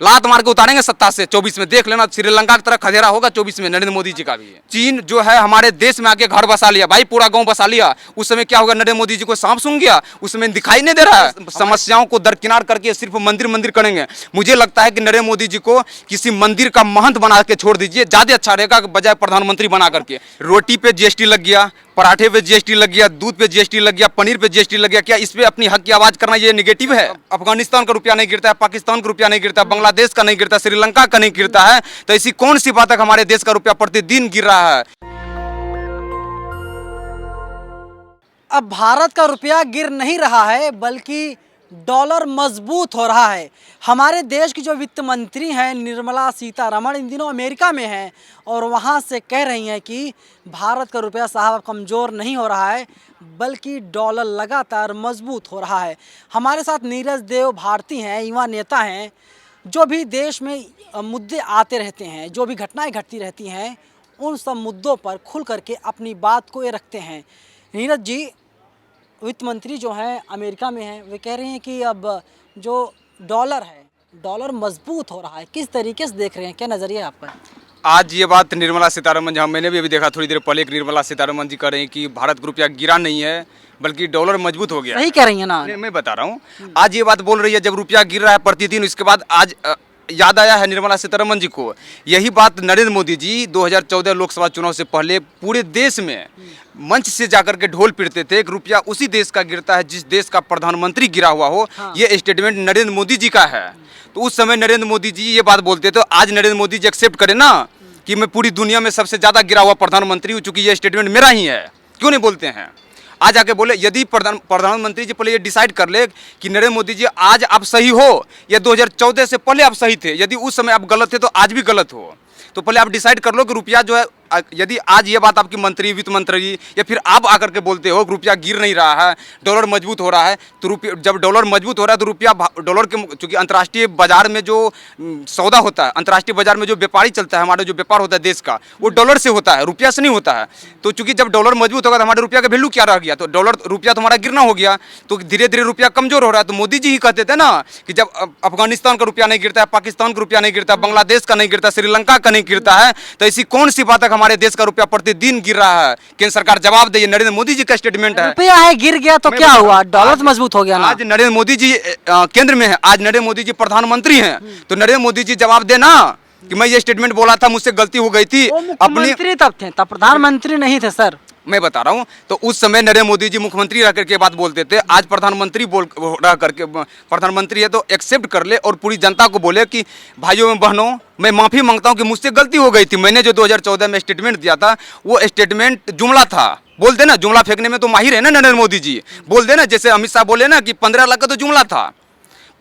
लात मार के उतारेंगे सत्ता से 24 में। देख लेना श्रीलंका की तरह खदेरा होगा 24 में नरेंद्र मोदी जी का भी। चीन जो है हमारे देश में आके घर बसा लिया भाई, पूरा गांव बसा लिया। उस समय क्या होगा, नरेंद्र मोदी जी को सांप सूंघ गया, उस समय दिखाई नहीं दे रहा है। समस्याओं को दरकिनार करके सिर्फ मंदिर मंदिर करेंगे। मुझे लगता है कि नरेंद्र मोदी जी को किसी मंदिर का महंत बना के छोड़ दीजिए, ज्यादा अच्छा रहेगा बजाय प्रधानमंत्री बना करके। रोटी पे जीएसटी लग गया, पराठे पे जीएसटी लग गया, दूध पे जीएसटी लग गया, पनीर पे जीएसटी लग गया। क्या इस पे अपनी हक की आवाज करना ये नेगेटिव है? अफगानिस्तान का रुपया नहीं गिरता है, पाकिस्तान का रुपया नहीं गिरता, बांग्लादेश का नहीं गिरता, श्रीलंका का नहीं गिरता है, तो ऐसी कौन सी बात है हमारे देश का रुपया प्रतिदिन गिर रहा है? अब भारत का रुपया गिर नहीं रहा है बल्कि डॉलर मजबूत हो रहा है। हमारे देश की जो वित्त मंत्री हैं निर्मला सीतारमण इन दिनों अमेरिका में हैं और वहाँ से कह रही हैं कि भारत का रुपया साहब कमज़ोर नहीं हो रहा है बल्कि डॉलर लगातार मजबूत हो रहा है। हमारे साथ नीरज देव भारती हैं, युवा नेता हैं, जो भी देश में मुद्दे आते रहते हैं, जो भी घटनाएं घटती रहती हैं, उन सब मुद्दों पर खुल करके अपनी बात को ये रखते हैं। नीरज जी, वित्त मंत्री जो हैं अमेरिका में हैं, वे कह रहे हैं कि अब जो डॉलर है, डॉलर मजबूत हो रहा है। किस तरीके से देख रहे हैं, क्या नज़रिया है आपका? आज ये बात निर्मला सीतारमण, जहाँ मैंने भी अभी देखा थोड़ी देर पहले, निर्मला सीतारमण जी कह रहे हैं कि भारत का रुपया गिरा नहीं है बल्कि डॉलर मजबूत हो गया। सही कह रही है ना? मैं बता रहा हूँ, आज ये बात बोल रही है जब रुपया गिर रहा है प्रतिदिन। इसके बाद आज याद आया है निर्मला सीतारमण जी को यही बात नरेंद्र मोदी जी 2014 लोकसभा चुनाव से पहले पूरे देश में मंच से जाकर के ढोल पीटते थे कि रुपया उसी देश का गिरता है जिस देश का प्रधानमंत्री गिरा हुआ हो। हाँ। ये स्टेटमेंट नरेंद्र मोदी जी का है। तो उस समय नरेंद्र मोदी जी ये बात बोलते थे। आज नरेंद्र मोदी जी एक्सेप्ट करें ना कि मैं पूरी दुनिया में सबसे ज़्यादा गिरा हुआ प्रधानमंत्री हूँ, चूँकि ये स्टेटमेंट मेरा ही है, क्यों नहीं बोलते हैं? आज आके बोले, यदि प्रधानमंत्री जी पहले ये डिसाइड कर ले कि नरेंद्र मोदी जी आज आप सही हो या 2014 से पहले आप सही थे, यदि उस समय आप गलत थे तो आज भी गलत हो, तो पहले आप डिसाइड कर लो कि रुपया जो है, यदि आज ये बात आपकी मंत्री, वित्त मंत्री या फिर आप आकर के बोलते हो रुपया गिर नहीं रहा है, डॉलर मजबूत हो रहा है, तो रुपया, जब डॉलर मजबूत हो रहा है तो रुपया डॉलर के, चूँकि अंतर्राष्ट्रीय बाजार में जो सौदा होता है, अंतर्राष्ट्रीय बाजार में जो व्यापारी चलता है, हमारा जो व्यापार होता है देश का, वो डॉलर से होता है, रुपया से नहीं होता है। तो चूँकि जब डॉलर मजबूत होगा तो हमारे रुपया का वैल्यू क्या रह गया? तो डॉलर रुपया तो हमारा गिरना हो गया, तो धीरे धीरे रुपया कमजोर हो रहा है। तो मोदी जी ही कहते थे ना कि जब अफगानिस्तान का रुपया नहीं गिरता है, पाकिस्तान का रुपया नहीं गिरता, बांग्लादेश का नहीं गिरता, श्रीलंका का नहीं गिरता है, तो ऐसी कौन सी बात है हमारे देश का रुपया प्रतिदिन गिर रहा है? केंद्र सरकार जवाब दे। नरेंद्र मोदी जी का स्टेटमेंट है। रुपया है गिर गया तो क्या हुआ? डॉलर मजबूत हो गया ना। आज नरेंद्र मोदी जी केंद्र में है, आज नरेंद्र मोदी जी प्रधानमंत्री हैं, तो नरेंद्र मोदी जी जवाब देना कि मैं ये स्टेटमेंट बोला था, मुझसे गलती हो गई थी। मुख्यमंत्री तब थे, तब प्रधानमंत्री नहीं थे सर। मैं बता रहा हूँ, तो उस समय नरेंद्र मोदी जी मुख्यमंत्री रह करके बात बोलते थे। आज प्रधानमंत्री बोल रह करके, प्रधानमंत्री है तो एक्सेप्ट कर ले और पूरी जनता को बोले कि भाइयों में बहनों, मैं माफ़ी मांगता हूँ कि मुझसे गलती हो गई थी। मैंने जो 2014 में स्टेटमेंट दिया था वो स्टेटमेंट जुमला था। बोल देना, जुमला फेंकने में तो माहिर है ना नरेंद्र मोदी जी। बोल देना, जैसे अमित शाह बोले ना कि 15 लाख का तो जुमला था,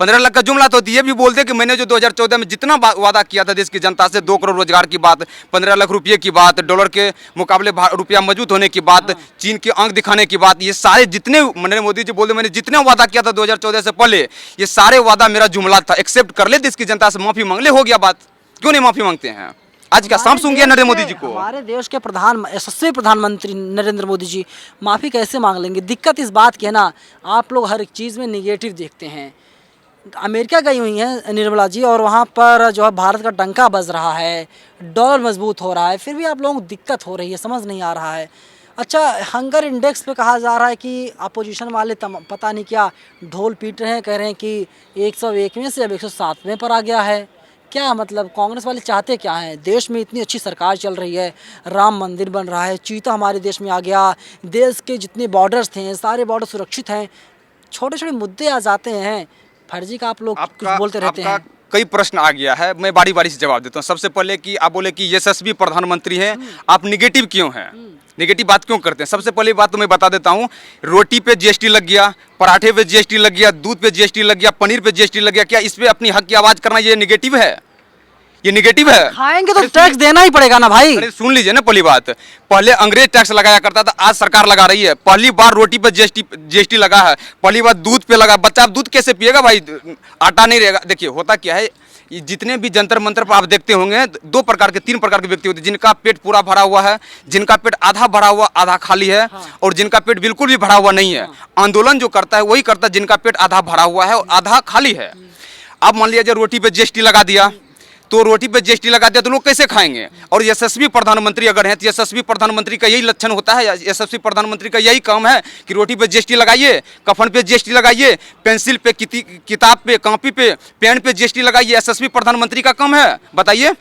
15 लाख का जुमला। तो ये भी बोल दे कि मैंने जो 2014 में जितना वादा किया था देश की जनता से, 2 करोड़ रोजगार की बात, 15 लाख रुपये की बात, डॉलर के मुकाबले रुपया मजबूत होने की बात, चीन के अंक दिखाने की बात, ये सारे जितने नरेंद्र मोदी जी बोल दे मैंने जितना वादा किया था 2014 से पहले, ये सारे वादा मेरा जुमला था। एक्सेप्ट कर ले, देश की जनता से माफी मांग ले, हो गया बात। क्यों नहीं माफी मांगते हैं? आज क्या सांप सूंघ गया नरेंद्र मोदी जी को? हमारे देश के यशस्वी प्रधानमंत्री नरेंद्र मोदी जी माफी कैसे मांग लेंगे? दिक्कत इस बात की है ना, आप लोग हर एक चीज़ में निगेटिव देखते हैं। अमेरिका गई हुई हैं निर्मला जी और वहाँ पर जो है भारत का डंका बज रहा है, डॉलर मजबूत हो रहा है, फिर भी आप लोगों को दिक्कत हो रही है, समझ नहीं आ रहा है। अच्छा, हंगर इंडेक्स पे कहा जा रहा है कि अपोजिशन वाले पता नहीं क्या ढोल पीट रहे हैं, कह रहे हैं कि 101वें से अब 107वें पर आ गया है। क्या मतलब कांग्रेस वाले चाहते क्या हैं? देश में इतनी अच्छी सरकार चल रही है, राम मंदिर बन रहा है, चीता हमारे देश में आ गया, देश के जितने बॉर्डर्स थे सारे बॉर्डर सुरक्षित हैं, छोटे छोटे मुद्दे आ जाते हैं, फर्जी का आप लोग कुछ बोलते रहते हैं। कई प्रश्न आ गया है, मैं बारी बारी से जवाब देता हूँ। सबसे पहले कि आप बोले कि यशस्वी प्रधानमंत्री हैं, आप निगेटिव क्यों हैं? निगेटिव बात क्यों करते हैं? सबसे पहली बात तो मैं बता देता हूँ, रोटी पे जीएसटी लग गया, पराठे पे जीएसटी लग गया, दूध पे जीएसटी लग गया, पनीर पे जीएसटी लग गया। क्या इस पे अपनी हक की आवाज करना ये निगेटिव है? ये निगेटिव है? खाएंगे तो टैक्स देना ही पड़ेगा ना भाई। अरे सुन लीजिए ना, पहली बात, पहले अंग्रेज टैक्स लगाया करता था, आज सरकार लगा रही है। पहली बार रोटी पे जीएसटी लगा है, पहली बार दूध पे लगा। बच्चा अब दूध कैसे पिएगा भाई? आटा नहीं रहेगा। देखिए होता क्या है, जितने भी जंतर मंतर पर आप देखते होंगे, 2 प्रकार के 3 प्रकार के व्यक्ति होते हैं, जिनका पेट पूरा भरा हुआ है, जिनका पेट आधा भरा हुआ आधा खाली है, और जिनका पेट बिल्कुल भी भरा हुआ नहीं है। आंदोलन जो करता है वही करता है जिनका पेट आधा भरा हुआ है और आधा खाली है। अब मान लिया रोटी पे जीएसटी लगा दिया, तो रोटी पे जीएसटी लगा दिया तो लोग कैसे खाएंगे? और यशस्वी प्रधानमंत्री अगर हैं तो यशस्वी प्रधानमंत्री का यही लक्षण होता है, यशस्वी प्रधानमंत्री का यही काम है कि रोटी पे जीएसटी लगाइए, कफन पे जीएसटी लगाइए, पेंसिल पे, किताब पे, कॉपी पे, पेन पे जीएसटी लगाइए। यशस्वी प्रधानमंत्री का काम है, बताइए?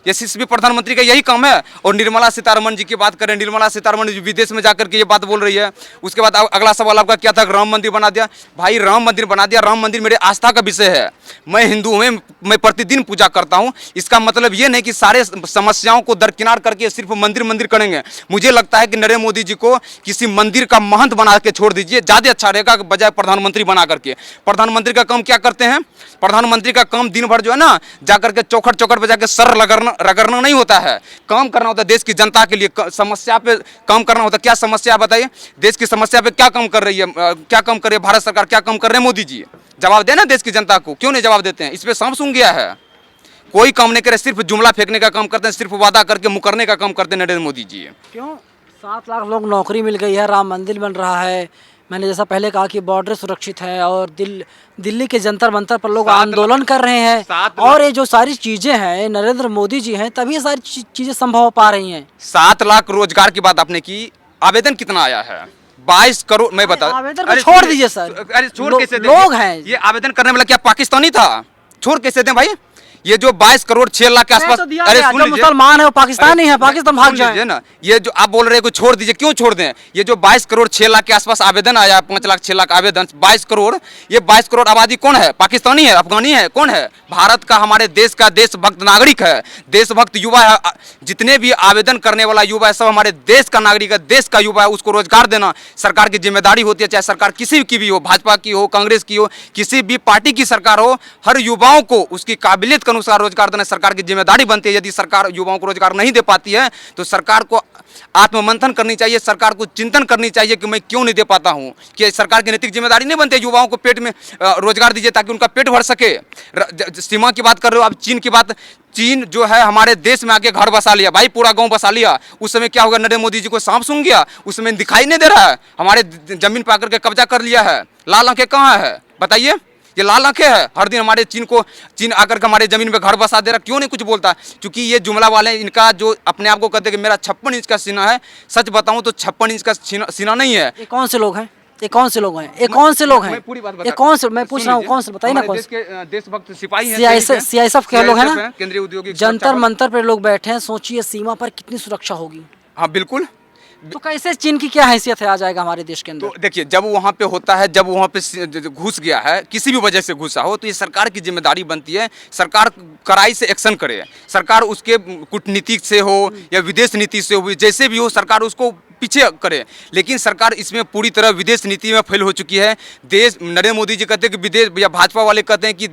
यशस्वी प्रधानमंत्री का यही काम है। और निर्मला सीतारमण जी की बात करें, निर्मला सीतारमण जी विदेश में जाकर के ये बात बोल रही है। उसके बाद अगला सवाल आपका क्या था? राम मंदिर बना दिया। भाई राम मंदिर बना दिया, राम मंदिर मेरे आस्था का विषय है, मैं हिंदू हूँ, मैं प्रतिदिन पूजा करता हूँ। इसका मतलब ये नहीं कि सारे समस्याओं को दरकिनार करके सिर्फ मंदिर मंदिर करेंगे। मुझे लगता है कि नरेंद्र मोदी जी को किसी मंदिर का महंत बना के छोड़ दीजिए, ज़्यादा अच्छा रहेगा बजाय प्रधानमंत्री बना करके। प्रधानमंत्री का काम क्या करते हैं? प्रधानमंत्री का काम दिन भर जो है ना, जाकर के चौखट चौखट पे जाकर सर रगड़ना नहीं होता है, काम करना होता है देश की जनता के लिए, समस्या पे काम करना होता है। क्या समस्या बताइए? देश की समस्या पे क्या काम कर रही है, क्या काम कर रही है भारत सरकार, क्या काम कर रहे हैं मोदी जी? जवाब देना देश की जनता को, क्यों नहीं जवाब देते हैं? इस पे सांप सूंघ गया है, कोई काम नहीं करे, सिर्फ जुमला फेंकने का काम करते हैं, सिर्फ वादा करके मुकरने का काम करते हैं नरेंद्र मोदी जी। क्यों 7 लाख लोग नौकरी मिल गई है, राम मंदिर बन रहा है, मैंने जैसा पहले कहा कि बॉर्डर सुरक्षित है, और दिल्ली के जंतर मंतर पर लोग आंदोलन कर रहे हैं, और ये जो सारी चीजें हैं नरेंद्र मोदी जी हैं, तभी ये सारी चीजें संभव हो पा रही हैं। 7 लाख रोजगार की बात आपने की, आवेदन कितना आया है? 22 करोड़। मैं बता, आवेदन को छोड़ दीजिए सर, अरे छोड़ कैसे दें? लोग हैं ये आवेदन करने वाला क्या पाकिस्तानी था? छोड़ कैसे दें भाई? ये जो 22 करोड़ 6 लाख के आसपास, अरे जो मुसलमान है वो पाकिस्तानी है, पाकिस्तान भाग जाए ना। ये जो आप बोल रहे हैं को छोड़ दीजिए, क्यों छोड़ दें? ये जो 22 करोड़ 6 लाख के आसपास आवेदन आया, 5 लाख 6 लाख आवेदन, 22 करोड़, ये 22 करोड़ आबादी कौन है? पाकिस्तानी है, अफगानी है, कौन है? भारत का, हमारे देश का देशभक्त नागरिक है, देशभक्त युवा है। जितने भी आवेदन करने वाला युवा है सब हमारे देश का नागरिक है, देश का युवा है। उसको रोजगार देना सरकार की जिम्मेदारी होती है, चाहे सरकार किसी की भी हो, भाजपा की हो, कांग्रेस की हो, किसी भी पार्टी की सरकार हो, हर युवाओं को उसकी काबिलियत के अनुसार रोजगार देना सरकार की जिम्मेदारी बनती है। यदि सरकार युवाओं को रोजगार नहीं दे पाती है तो सरकार को आत्ममंथन करनी चाहिए, सरकार को चिंतन करनी चाहिए कि मैं क्यों नहीं दे पाता हूं। कि सरकार की नैतिक जिम्मेदारी नहीं बनती युवाओं को पेट में रोजगार दीजिए ताकि उनका पेट भर सके। सीमा की बात कर रहे हो आप, चीन की बात, चीन जो है हमारे देश में आके घर बसा लिया भाई, पूरा गांव बसा लिया। उस समय क्या होगा? नरेंद्र मोदी जी को सांप सूंघ गया, उस समय दिखाई नहीं दे रहा है, हमारे जमीन पर आकर के कब्जा कर लिया है। लाल आंखें कहाँ है बताइए? ये लाल आंखें है, हर दिन हमारे चीन आकर के हमारे जमीन पे घर बसा दे रहा, क्यों नहीं कुछ बोलता? क्योंकि ये जुमला वाले, इनका जो अपने आप को कहते हैं कि मेरा 56 इंच का सीना है, सच बताऊं तो 56 इंच का सीना नहीं है। ये कौन से लोग हैं? ये कौन से लोग हैं? ये कौन से लोग हैं? मैं पूरी बात बता, ये कौन से, मैं पूछ रहा हूँ कौन से, बताइए ना। कौन से? देशभक्त सिपाही हैं, सीआईएसएफ के लोग हैं ना, केंद्रीय औद्योगिक जंतर मंतर पे लोग बैठे हैं। सोचिए सीमा पर कितनी सुरक्षा होगी। हाँ बिल्कुल। तो कैसे चीन की क्या हैसियत है आ जाएगा हमारे देश के अंदर? तो देखिए, जब वहाँ पे होता है, जब वहाँ पे घुस गया है, किसी भी वजह से घुसा हो, तो ये सरकार की जिम्मेदारी बनती है, सरकार कड़ाई से एक्शन करे। सरकार उसके कूटनीति से हो या विदेश नीति से हो, जैसे भी हो, सरकार उसको पीछे करे। लेकिन सरकार इसमें पूरी तरह विदेश नीति में फेल हो चुकी है। देश, नरेंद्र मोदी जी कहते हैं कि विदेश, या भाजपा वाले कहते हैं कि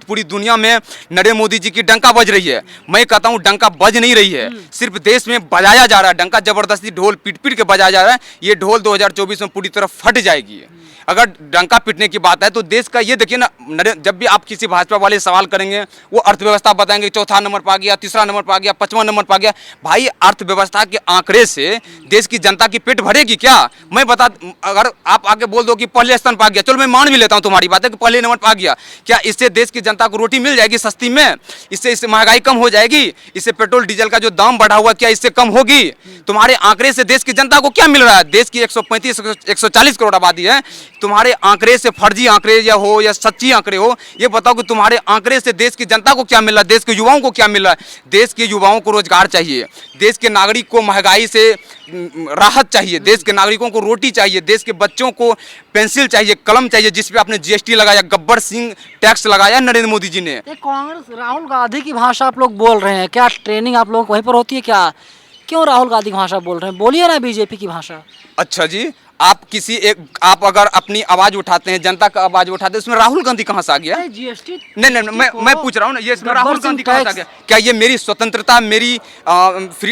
पूरी दुनिया में नरेंद्र मोदी जी की डंका बज रही है। मैं कहता हूँ डंका बज नहीं रही है, सिर्फ देश में बजाया जा रहा है डंका, जबरदस्ती ढोल पीट पीट के बजाया जा रहा है। ये ढोल 2024 में पूरी तरह फट जाएगी। अगर डंका पीटने की बात है तो देश का ये देखिए ना, जब भी आप किसी भाजपा वाले सवाल करेंगे वो अर्थव्यवस्था बताएंगे, चौथा नंबर पर आ गया, तीसरा नंबर पर आ गया, 5वां नंबर पर आ गया। भाई अर्थव्यवस्था के आंकड़े से देश की जनता की पेट भरेगी क्या? मैं बता, अगर आप आगे बोल दो कि पहले स्थान पर आ गया, चलो मैं मान भी लेता हूं तुम्हारी बात है कि पहले नंबर पर आ गया, क्या इससे देश की जनता को रोटी मिल जाएगी सस्ती में? इससे महंगाई कम हो जाएगी? इससे पेट्रोल डीजल का जो दाम बढ़ा हुआ क्या इससे कम होगी? तुम्हारे आंकड़े से देश की जनता को क्या मिल रहा है? देश की 135-140 करोड़ आबादी है, तुम्हारे आंकड़े से फर्जी आंकड़े या हो या सच्ची आंकड़े हो, ये बताओ कि तुम्हारे आंकड़े से देश की जनता को क्या मिल रहा है, देश के युवाओं को क्या मिल रहा है? देश के युवाओं को रोजगार चाहिए, देश के नागरिक को महंगाई से राहत चाहिए, देश के नागरिकों को रोटी चाहिए, देश के बच्चों को पेंसिल चाहिए, कलम चाहिए, जिस पे आपने जीएसटी लगाया, गब्बर सिंह टैक्स लगाया नरेंद्र मोदी जी ने। कांग्रेस राहुल गांधी की भाषा आप लोग बोल रहे हैं, क्या ट्रेनिंग आप लोगों को वहीं पर होती है क्या? क्यों राहुल गांधी की भाषा बोल रहे हैं? बोलिए ना बीजेपी की भाषा। अच्छा जी, आप किसी एक, आप अगर अपनी आवाज उठाते हैं, जनता का आवाज उठाते हैं, उसमें राहुल गांधी कहाँ से आ गया? जीएसटी नहीं, मैं पूछ रहा हूँ ना, ये इसमें राहुल गांधी कहाँ से आ गया? क्या ये मेरी स्वतंत्रता, मेरी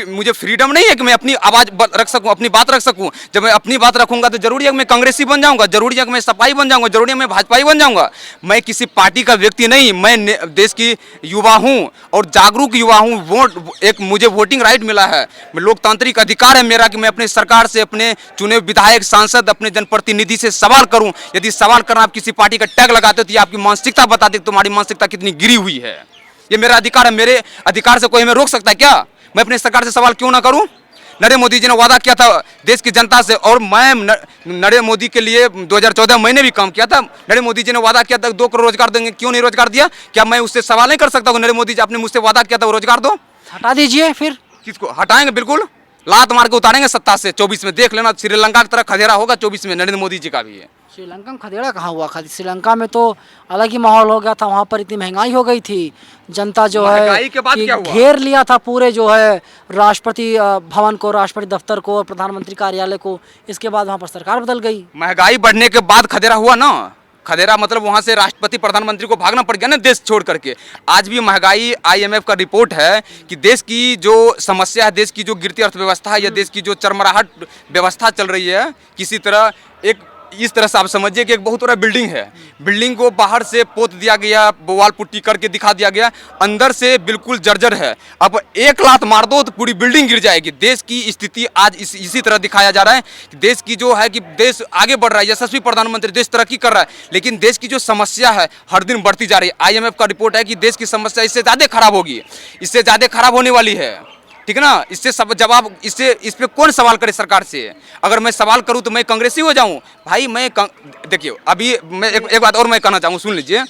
मुझे फ्रीडम नहीं है कि मैं अपनी आवाज रख सकूं, अपनी बात रख सकूं? जब मैं अपनी बात रखूंगा तो जरूरी है कि मैं कांग्रेसी बन जाऊंगा, जरूरी है कि मैं सपाई बन जाऊंगा, जरूरी है मैं भाजपाई बन जाऊंगा। मैं किसी पार्टी का व्यक्ति नहीं, मैं देश की युवा हूँ और जागरूक युवा हूँ। वोट, एक मुझे वोटिंग राइट मिला है, लोकतांत्रिक अधिकार है मेरा कि मैं अपनी सरकार से, अपने चुने विधायक सांसद अपने जनप्रतिनिधि से सवाल करूं, यदि सवाल करना आप किसी पार्टी का टैग लगाते हो तो ये आपकी मानसिकता बताती है कि तुम्हारी मानसिकता कितनी गिरी हुई है। ये मेरा अधिकार है, मेरे अधिकार से कोई हमें रोक सकता है क्या? मैं अपनी सरकार से सवाल क्यों ना करूं? नरेंद्र मोदी जी ने वादा किया था देश की जनता से, और मैं नरेंद्र मोदी के लिए 2014 महीने भी काम किया था। नरेंद्र मोदी जी ने वादा किया था 2 करोड़ रोजगार देंगे, क्यों नहीं रोजगार दिया? क्या मैं उससे सवाल नहीं कर सकता हूँ? नरेंद्र मोदी जी आपने मुझसे वादा किया था वो रोजगार दो, हटा दीजिए फिर। किसको हटाएंगे? बिल्कुल लात मार के उतारेंगे सत्ता से। 24 में देख लेना, श्रीलंका की तरह खदेरा होगा 24 में नरेंद्र मोदी जी का भी है। श्रीलंका में खदेड़ा कहाँ हुआ? श्रीलंका में तो अलग ही माहौल हो गया था, वहाँ पर इतनी महंगाई हो गई थी, जनता जो है महंगाई के बाद कि क्या हुआ? घेर लिया था पूरे जो है राष्ट्रपति भवन को, राष्ट्रपति दफ्तर को और प्रधानमंत्री कार्यालय को। इसके बाद वहाँ पर सरकार बदल गई। महंगाई बढ़ने के बाद खदेरा हुआ ना, खदेरा मतलब वहां से राष्ट्रपति प्रधानमंत्री को भागना पड़ गया ना देश छोड़ करके। आज भी महंगाई, IMF का रिपोर्ट है कि देश की जो समस्या है, देश की जो गिरती अर्थव्यवस्था है या देश की जो चरमराहट व्यवस्था चल रही है, किसी तरह एक इस तरह से आप समझिए कि एक बहुत बड़ा बिल्डिंग है, बिल्डिंग को बाहर से पोत दिया गया, वाल पुट्टी करके दिखा दिया गया, अंदर से बिल्कुल जर्जर है। अब एक लात मार दो तो पूरी बिल्डिंग गिर जाएगी। देश की स्थिति आज इसी तरह दिखाया जा रहा है कि देश की जो है कि देश आगे बढ़ रहा है, यशस्वी प्रधानमंत्री, देश तरक्की कर रहा है, लेकिन देश की जो समस्या है हर दिन बढ़ती जा रही है। IMF का रिपोर्ट है कि देश की समस्या इससे ज़्यादा खराब होगी, इससे ज़्यादा खराब होने वाली है। ठीक है ना? इससे सब जवाब इस पे कौन सवाल करे सरकार से? अगर मैं सवाल करूं तो मैं कांग्रेसी हो जाऊं? भाई मैं देखिए, अभी मैं एक बात और मैं कहना चाहूँ, सुन लीजिए।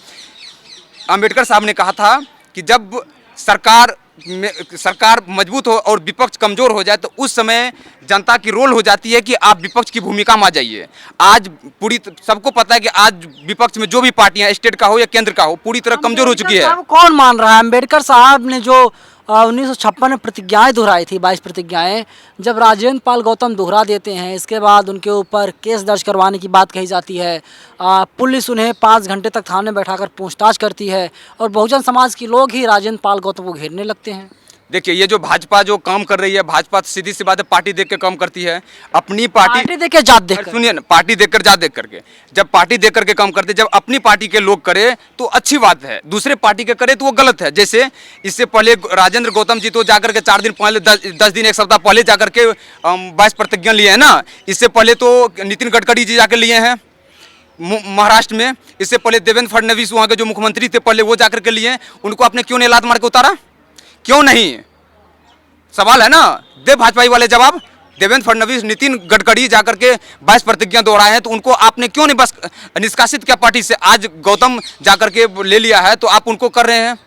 अंबेडकर साहब ने कहा था कि जब सरकार मजबूत हो और विपक्ष कमजोर हो जाए तो उस समय जनता की रोल हो जाती है कि आप विपक्ष की भूमिका में आ जाइए। आज पूरी सबको पता है कि आज विपक्ष में जो भी पार्टियां, स्टेट का हो या केंद्र का हो, पूरी तरह कमजोर हो चुकी है। कौन मान रहा है? अम्बेडकर साहब ने जो 1956 में प्रतिज्ञाएं दोहराई थी, 22 प्रतिज्ञाएं, जब राजेंद्र पाल गौतम दोहरा देते हैं, इसके बाद उनके ऊपर केस दर्ज करवाने की बात कही जाती है। पुलिस उन्हें 5 घंटे तक थाने में बैठाकर पूछताछ करती है और बहुजन समाज के लोग ही राजेंद्र पाल गौतम को घेरने लगते हैं। देखिए, ये जो भाजपा जो काम कर रही है, भाजपा सीधी सी बात है, पार्टी देख के काम करती है। अपनी पार्टी देख के जात देख कर, सुनिए ना, पार्टी देखकर जात देख करके, जब पार्टी देख करके काम करते, जब अपनी पार्टी के लोग करे तो अच्छी बात है, दूसरे पार्टी के करे तो वो गलत है। जैसे इससे पहले राजेंद्र गौतम जी तो जाकर के 4 दिन पहले 10 दिन 1 सप्ताह पहले जाकर के 22 प्रतिज्ञा लिए हैं ना। इससे पहले तो नितिन गडकरी जी जाकर लिए हैं महाराष्ट्र में। इससे पहले देवेंद्र फडणवीस वहाँ के जो मुख्यमंत्री थे पहले, वो जाकर के लिए। उनको आपने क्यों नहीं लात मार के उतारा? क्यों नहीं? सवाल है ना, दे भाजपा वाले जवाब। देवेंद्र फडणवीस, नितिन गडकरी जाकर के 22 प्रतिज्ञा दोहराए हैं, तो उनको आपने क्यों नहीं बस निष्कासित किया पार्टी से? आज गौतम जाकर के ले लिया है तो आप उनको कर रहे हैं।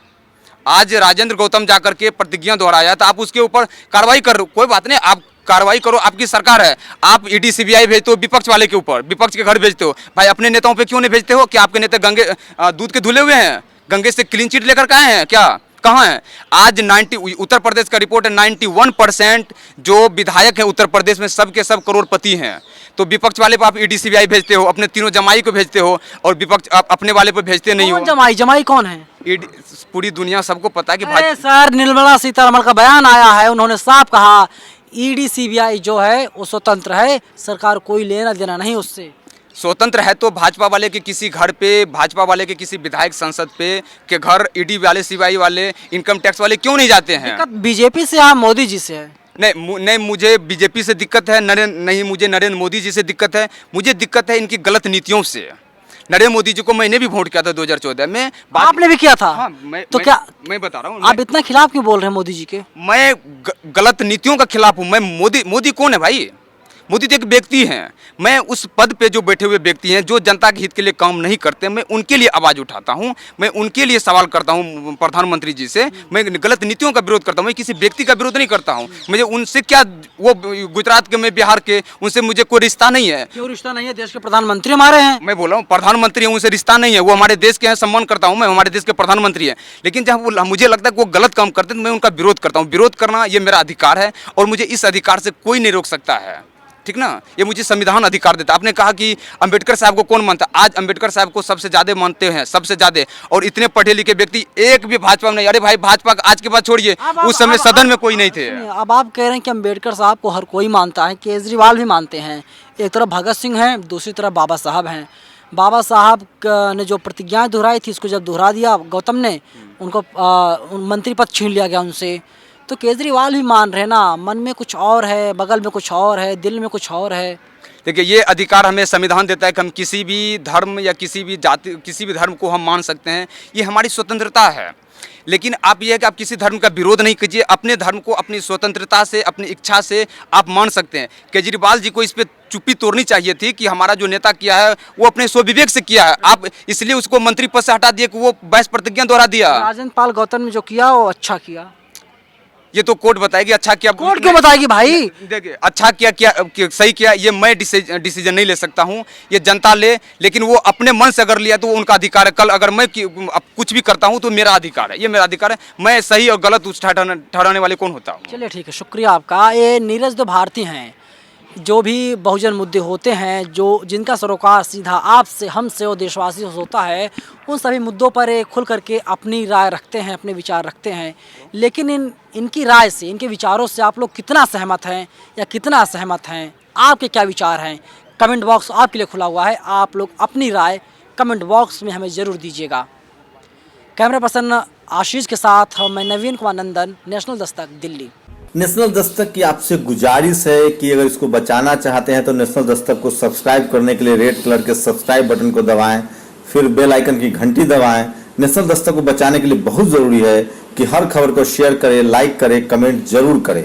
आज राजेंद्र गौतम जाकर के प्रतिज्ञा दोहराया तो आप उसके ऊपर कार्रवाई कर रहे हो। कोई बात नहीं, आप कार्रवाई करो, आपकी सरकार है। आप ED CBI भेजते हो विपक्ष वाले के ऊपर, विपक्ष के घर भेजते हो। भाई अपने नेताओं पे क्यों नहीं भेजते हो? क्या आपके नेता गंगे दूध के धुले हुए हैं? गंगे से क्लीन चिट लेकर के आए हैं क्या? कहाँ है? आज उत्तर प्रदेश का रिपोर्ट है 91% जो विधायक हैं उत्तर प्रदेश में सब के सब करोड़पति हैं। तो विपक्ष वाले पर आप ED CBI भेजते हो, अपने तीनों जमाई को भेजते हो, और विपक्ष आप अपने वाले पर भेजते नहीं हो। जमाई कौन है? पूरी दुनिया सबको पता है कि अरे सर, निर्मला सीतारमण का बयान आया है, उन्होंने साफ कहा ED CBI जो है वो स्वतंत्र है, सरकार कोई लेना देना नहीं उससे। स्वतंत्र है तो भाजपा वाले के किसी घर पे, भाजपा वाले के किसी विधायक संसद पे के घर ED वाले, CBI वाले, इनकम टैक्स वाले क्यों नहीं जाते हैं? दिक्कत बीजेपी से है, मोदी जी से है। नहीं, मुझे बीजेपी से दिक्कत है, नहीं मुझे नरेंद्र मोदी जी से दिक्कत है। मुझे दिक्कत है इनकी गलत नीतियों से। नरेंद्र मोदी जी को मैंने भी वोट किया था 2014 में। आपने भी किया था? हाँ, मैं बता रहा हूँ। आप इतना खिलाफ क्यों बोल रहे हैं मोदी जी के? मैं गलत नीतियों का खिलाफ हूँ। मैं मोदी कौन है भाई? मोदी तो एक व्यक्ति हैं। मैं उस पद पे जो बैठे हुए व्यक्ति हैं, जो जनता के हित के लिए काम नहीं करते, मैं उनके लिए आवाज़ उठाता हूं, मैं उनके लिए सवाल करता हूं प्रधानमंत्री जी से। मैं गलत नीतियों का विरोध करता हूं, मैं किसी व्यक्ति का विरोध नहीं करता हूं। मुझे उनसे क्या, वो गुजरात के, मैं बिहार के, उनसे मुझे कोई रिश्ता नहीं है। क्यों रिश्ता नहीं है? देश के प्रधानमंत्री हमारे हैं। मैं बोल रहा हूँ प्रधानमंत्री है, उनसे रिश्ता नहीं है, वो हमारे देश के हैं, सम्मान करता हूँ मैं, हमारे देश के प्रधानमंत्री हैं। लेकिन जब मुझे लगता है कि वो गलत काम करते हैं तो मैं उनका विरोध करता हूँ। विरोध करना ये मेरा अधिकार है और मुझे इस अधिकार से कोई नहीं रोक सकता है। ठीक ना? ये मुझे संविधान अधिकार देता। आपने कहा कि अंबेडकर साहब को कौन मानता? आज अंबेडकर साहब को सबसे ज्यादा मानते हैं, सबसे ज्यादा। और इतने पढ़े लिखे व्यक्ति एक भी भाजपा में नहीं। अरे भाई, भाजपा आज के बाद छोड़िए, उस समय सदन में कोई नहीं थे। अब आप कह रहे हैं कि अंबेडकर साहब को हर कोई मानता है, केजरीवाल भी मानते हैं। एक तरफ भगत सिंह हैं, दूसरी तरफ बाबा साहब हैं। बाबा साहब ने जो प्रतिज्ञाएं दोहराई थी, उसको जब दोहरा दिया गौतम ने, उनको मंत्री पद छीन लिया गया उनसे। तो केजरीवाल भी मान रहे ना, मन में कुछ और है, बगल में कुछ और है, दिल में कुछ और है। देखिए, ये अधिकार हमें संविधान देता है कि हम किसी भी धर्म या किसी भी जाति, किसी भी धर्म को हम मान सकते हैं, ये हमारी स्वतंत्रता है। लेकिन आप ये है कि आप किसी धर्म का विरोध नहीं कीजिए, अपने धर्म को अपनी स्वतंत्रता से, अपनी इच्छा से आप मान सकते हैं। केजरीवाल जी को इस पे चुप्पी तोड़नी चाहिए थी कि हमारा जो नेता किया है वो अपने स्वविवेक से किया है, आप इसलिए उसको मंत्री पद से हटा दिए कि वो बहस प्रतिज्ञा दोहरा दिया। राजन पाल गौतम ने जो किया वो अच्छा किया। ये तो कोर्ट बताएगी अच्छा किया। कोर्ट क्यों बताएगी भाई? देखिए, अच्छा किया सही किया, ये मैं डिसीजन नहीं ले सकता हूँ, ये जनता ले। लेकिन वो अपने मन से अगर लिया तो वो उनका अधिकार है। कल अगर मैं कुछ भी करता हूँ तो मेरा अधिकार है, ये मेरा अधिकार है। मैं सही और गलत उस ठहराने वाले कौन होता हूँ? चलिए ठीक है, शुक्रिया आपका। ये नीरज दो भारती हैं, जो भी बहुजन मुद्दे होते हैं, जो जिनका सरोकार सीधा आपसे, हमसे और देशवासियों से होता है, उन सभी मुद्दों पर ये खुल करके अपनी राय रखते हैं, अपने विचार रखते हैं। लेकिन इनकी राय से, इनके विचारों से आप लोग कितना सहमत हैं या कितना असहमत हैं, आपके क्या विचार हैं? कमेंट बॉक्स आपके लिए खुला हुआ है, आप लोग अपनी राय कमेंट बॉक्स में हमें ज़रूर दीजिएगा। कैमरा पर्सन आशीष के साथ मैं नवीन कुमार नंदन, नेशनल दस्तक, दिल्ली। नेशनल दस्तक की आपसे गुजारिश है कि अगर इसको बचाना चाहते हैं तो नेशनल दस्तक को सब्सक्राइब करने के लिए रेड कलर के सब्सक्राइब बटन को दबाएं, फिर बेल आइकन की घंटी दबाएं। नेशनल दस्तक को बचाने के लिए बहुत ज़रूरी है कि हर खबर को शेयर करें, लाइक करें, कमेंट जरूर करें।